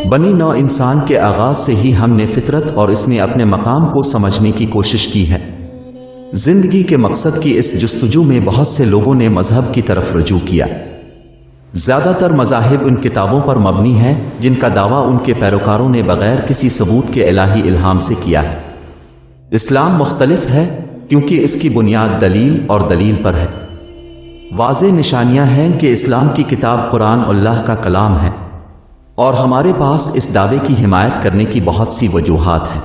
بنی نوع انسان کے آغاز سے ہی ہم نے فطرت اور اس میں اپنے مقام کو سمجھنے کی کوشش کی ہے۔ زندگی کے مقصد کی اس جستجو میں بہت سے لوگوں نے مذہب کی طرف رجوع کیا۔ زیادہ تر مذاہب ان کتابوں پر مبنی ہیں جن کا دعویٰ ان کے پیروکاروں نے بغیر کسی ثبوت کے الہی الہام سے کیا ہے۔ اسلام مختلف ہے کیونکہ اس کی بنیاد دلیل اور دلیل پر ہے۔ واضح نشانیاں ہیں کہ اسلام کی کتاب قرآن اللہ کا کلام ہے، اور ہمارے پاس اس دعوے کی حمایت کرنے کی بہت سی وجوہات ہیں۔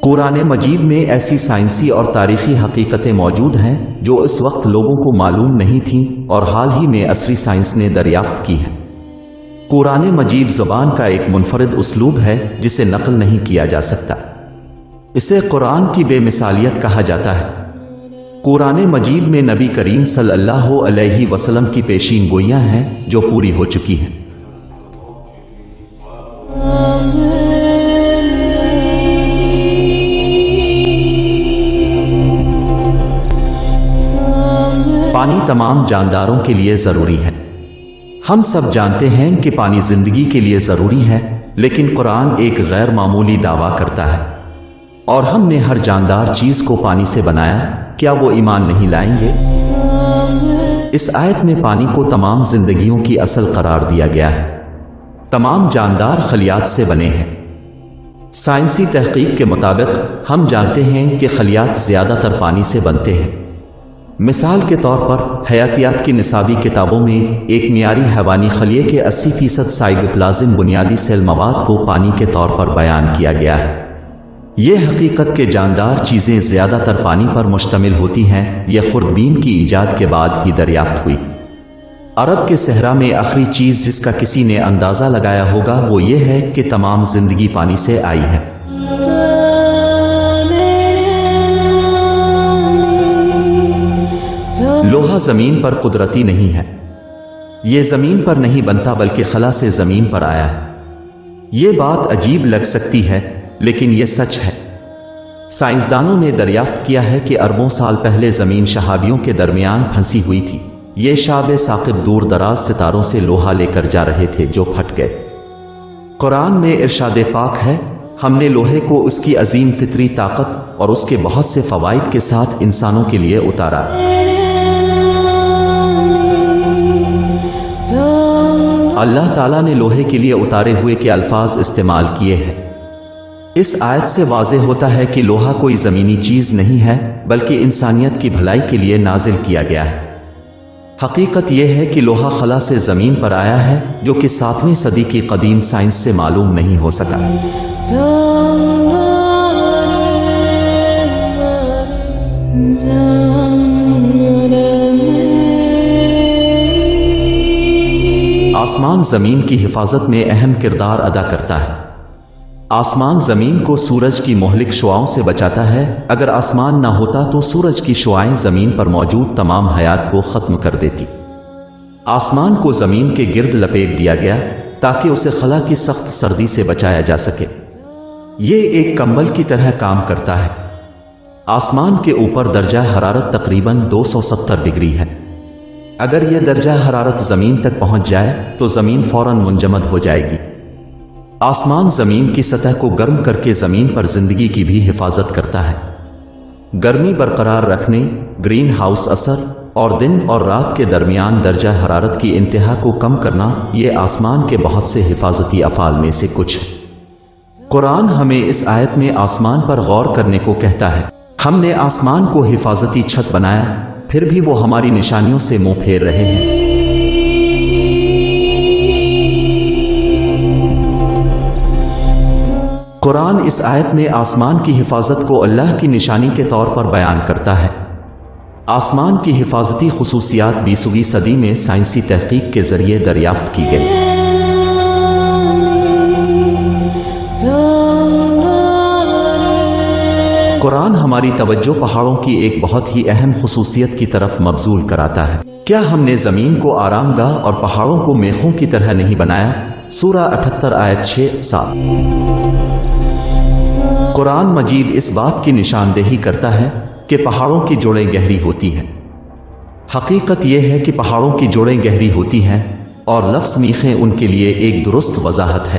قرآن مجید میں ایسی سائنسی اور تاریخی حقیقتیں موجود ہیں جو اس وقت لوگوں کو معلوم نہیں تھیں اور حال ہی میں عصری سائنس نے دریافت کی ہیں۔ قرآن مجید زبان کا ایک منفرد اسلوب ہے جسے نقل نہیں کیا جا سکتا۔ اسے قرآن کی بے مثالیت کہا جاتا ہے۔ قرآن مجید میں نبی کریم صلی اللہ علیہ وسلم کی پیشین گوئیاں ہیں جو پوری ہو چکی ہیں۔ پانی تمام جانداروں کے لیے ضروری ہے۔ ہم سب جانتے ہیں کہ پانی زندگی کے لیے ضروری ہے، لیکن قرآن ایک غیر معمولی دعویٰ کرتا ہے۔ اور ہم نے ہر جاندار چیز کو پانی سے بنایا، کیا وہ ایمان نہیں لائیں گے؟ اس آیت میں پانی کو تمام زندگیوں کی اصل قرار دیا گیا ہے۔ تمام جاندار خلیات سے بنے ہیں۔ سائنسی تحقیق کے مطابق ہم جانتے ہیں کہ خلیات زیادہ تر پانی سے بنتے ہیں۔ مثال کے طور پر حیاتیات کی نصابی کتابوں میں ایک معیاری حیوانی خلیے کے 80% سائٹوپلازم بنیادی سیل مواد کو پانی کے طور پر بیان کیا گیا ہے۔ یہ حقیقت کہ جاندار چیزیں زیادہ تر پانی پر مشتمل ہوتی ہیں یہ خوردبین کی ایجاد کے بعد ہی دریافت ہوئی۔ عرب کے صحرا میں آخری چیز جس کا کسی نے اندازہ لگایا ہوگا وہ یہ ہے کہ تمام زندگی پانی سے آئی ہے۔ لوہا زمین پر قدرتی نہیں ہے۔ یہ زمین پر نہیں بنتا بلکہ خلا سے زمین پر آیا ہے۔ یہ بات عجیب لگ سکتی ہے لیکن یہ سچ ہے۔ سائنسدانوں نے دریافت کیا ہے کہ اربوں سال پہلے زمین شہابیوں کے درمیان پھنسی ہوئی تھی۔ یہ شہاب ثاقب دور دراز ستاروں سے لوہا لے کر جا رہے تھے جو پھٹ گئے۔ قرآن میں ارشاد پاک ہے، ہم نے لوہے کو اس کی عظیم فطری طاقت اور اس کے بہت سے فوائد کے ساتھ انسانوں کے لیے اتارا۔ اللہ تعالیٰ نے لوہے کے لیے اتارے ہوئے کے الفاظ استعمال کیے ہیں۔ اس آیت سے واضح ہوتا ہے کہ لوہا کوئی زمینی چیز نہیں ہے بلکہ انسانیت کی بھلائی کے لیے نازل کیا گیا ہے۔ حقیقت یہ ہے کہ لوہا خلا سے زمین پر آیا ہے جو کہ 7ویں صدی کی قدیم سائنس سے معلوم نہیں ہو سکا۔ آسمان زمین کی حفاظت میں اہم کردار ادا کرتا ہے۔ آسمان زمین کو سورج کی مہلک شعاؤں سے بچاتا ہے۔ اگر آسمان نہ ہوتا تو سورج کی شعائیں زمین پر موجود تمام حیات کو ختم کر دیتی۔ آسمان کو زمین کے گرد لپیٹ دیا گیا تاکہ اسے خلا کی سخت سردی سے بچایا جا سکے۔ یہ ایک کمبل کی طرح کام کرتا ہے۔ آسمان کے اوپر درجہ حرارت تقریباً 270 ڈگری ہے۔ اگر یہ درجہ حرارت زمین تک پہنچ جائے تو زمین فوراً منجمد ہو جائے گی۔ آسمان زمین کی سطح کو گرم کر کے زمین پر زندگی کی بھی حفاظت کرتا ہے۔ گرمی برقرار رکھنے، گرین ہاؤس اثر اور دن اور رات کے درمیان درجہ حرارت کی انتہا کو کم کرنا یہ آسمان کے بہت سے حفاظتی افعال میں سے کچھ ہے۔ قرآن ہمیں اس آیت میں آسمان پر غور کرنے کو کہتا ہے۔ ہم نے آسمان کو حفاظتی چھت بنایا، پھر بھی وہ ہماری نشانیوں سے منہ پھیر رہے ہیں۔ قرآن اس آیت میں آسمان کی حفاظت کو اللہ کی نشانی کے طور پر بیان کرتا ہے۔ آسمان کی حفاظتی خصوصیات 20ویں صدی میں سائنسی تحقیق کے ذریعے دریافت کی گئی۔ قرآن ہماری توجہ پہاڑوں کی ایک بہت ہی اہم خصوصیت کی طرف مبذول کراتا ہے۔ کیا ہم نے زمین کو آرام گاہ اور پہاڑوں کو میخوں کی طرح نہیں بنایا؟ سورہ 78 آیت 6-7۔ قرآن مجید اس بات کی نشاندہی کرتا ہے کہ پہاڑوں کی جوڑیں گہری ہوتی ہیں۔ حقیقت یہ ہے کہ پہاڑوں کی جوڑیں گہری ہوتی ہیں اور لفظ میخیں ان کے لیے ایک درست وضاحت ہے۔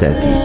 33।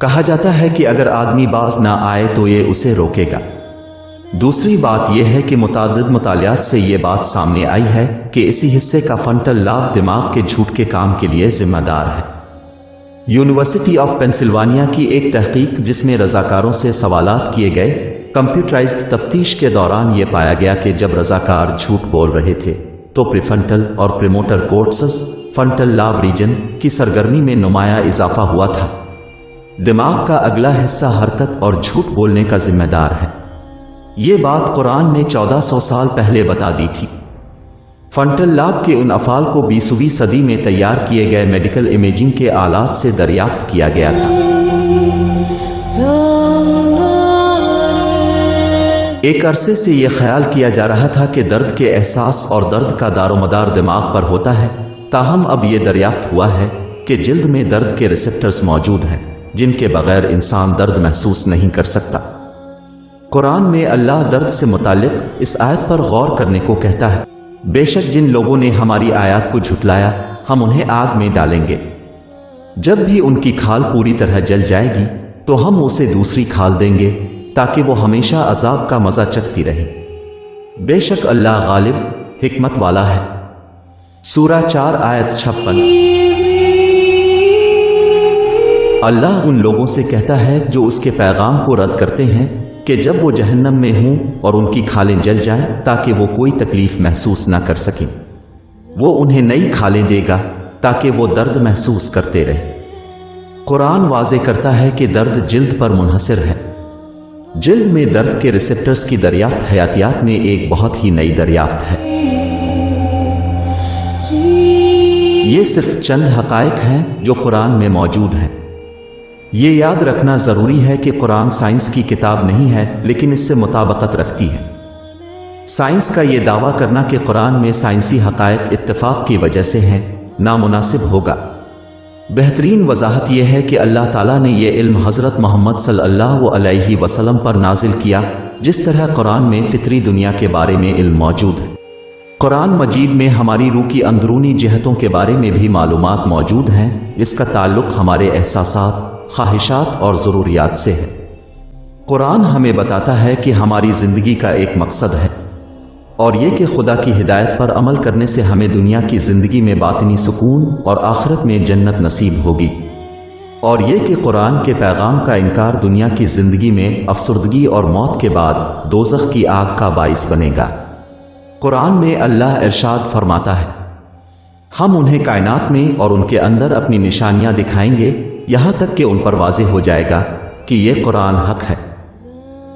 کہا جاتا ہے کہ اگر آدمی باز نہ آئے تو یہ اسے روکے گا۔ دوسری بات یہ ہے کہ متعدد مطالعات سے یہ بات سامنے آئی ہے کہ اسی حصے کا فرنٹل لاب دماغ کے جھوٹ کے کام کے لیے ذمہ دار ہے۔ یونیورسٹی آف پینسلوانیا کی ایک تحقیق جس میں رضاکاروں سے سوالات کیے گئے، کمپیوٹرائزڈ تفتیش کے دوران یہ پایا گیا کہ جب رضاکار جھوٹ بول رہے تھے تو پریفرنٹل اور پریموٹر کورٹسس فرنٹل لاب ریجن کی سرگرمی میں نمایاں اضافہ ہوا تھا۔ دماغ کا اگلا حصہ حرکت اور جھوٹ بولنے کا ذمہ دار ہے۔ یہ بات قرآن نے 1400 سال پہلے بتا دی تھی۔ فرنٹل لاب کے ان افعال کو 20ویں صدی میں تیار کیے گئے میڈیکل امیجنگ کے آلات سے دریافت کیا گیا تھا۔ ایک عرصے سے یہ خیال کیا جا رہا تھا کہ درد کے احساس اور درد کا دار و مدار دماغ پر ہوتا ہے، تاہم اب یہ دریافت ہوا ہے کہ جلد میں درد کے ریسپٹرز موجود ہیں جن کے بغیر انسان درد محسوس نہیں کر سکتا۔ قرآن میں اللہ درد سے متعلق اس آیت پر غور کرنے کو کہتا ہے، بے شک جن لوگوں نے ہماری آیات کو جھٹلایا ہم انہیں آگ میں ڈالیں گے، جب بھی ان کی کھال پوری طرح جل جائے گی تو ہم اسے دوسری کھال دیں گے تاکہ وہ ہمیشہ عذاب کا مزہ چکھتی رہے۔ بے شک اللہ غالب حکمت والا ہے۔ سورہ 4 آیت 56۔ اللہ ان لوگوں سے کہتا ہے جو اس کے پیغام کو رد کرتے ہیں کہ جب وہ جہنم میں ہوں اور ان کی کھالیں جل جائیں تاکہ وہ کوئی تکلیف محسوس نہ کر سکیں، وہ انہیں نئی کھالیں دے گا تاکہ وہ درد محسوس کرتے رہیں۔ قرآن واضح کرتا ہے کہ درد جلد پر منحصر ہے۔ جلد میں درد کے ریسپٹرز کی دریافت حیاتیات میں ایک بہت ہی نئی دریافت ہے۔ یہ صرف چند حقائق ہیں جو قرآن میں موجود ہیں۔ یہ یاد رکھنا ضروری ہے کہ قرآن سائنس کی کتاب نہیں ہے لیکن اس سے مطابقت رکھتی ہے۔ سائنس کا یہ دعویٰ کرنا کہ قرآن میں سائنسی حقائق اتفاق کی وجہ سے ہیں نامناسب ہوگا۔ بہترین وضاحت یہ ہے کہ اللہ تعالیٰ نے یہ علم حضرت محمد صلی اللہ علیہ وسلم پر نازل کیا، جس طرح قرآن میں فطری دنیا کے بارے میں علم موجود ہے۔ قرآن مجید میں ہماری روح کی اندرونی جہتوں کے بارے میں بھی معلومات موجود ہیں، اس کا تعلق ہمارے احساسات، خواہشات اور ضروریات سے ہے۔ قرآن ہمیں بتاتا ہے کہ ہماری زندگی کا ایک مقصد ہے، اور یہ کہ خدا کی ہدایت پر عمل کرنے سے ہمیں دنیا کی زندگی میں باطنی سکون اور آخرت میں جنت نصیب ہوگی، اور یہ کہ قرآن کے پیغام کا انکار دنیا کی زندگی میں افسردگی اور موت کے بعد دوزخ کی آگ کا باعث بنے گا۔ قرآن میں اللہ ارشاد فرماتا ہے، ہم انہیں کائنات میں اور ان کے اندر اپنی نشانیاں دکھائیں گے یہاں تک کہ ان پر واضح ہو جائے گا کہ یہ قرآن حق ہے۔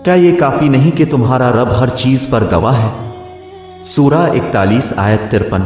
کیا یہ کافی نہیں کہ تمہارا رب ہر چیز پر گواہ ہے؟ سورہ 41 آیت 53۔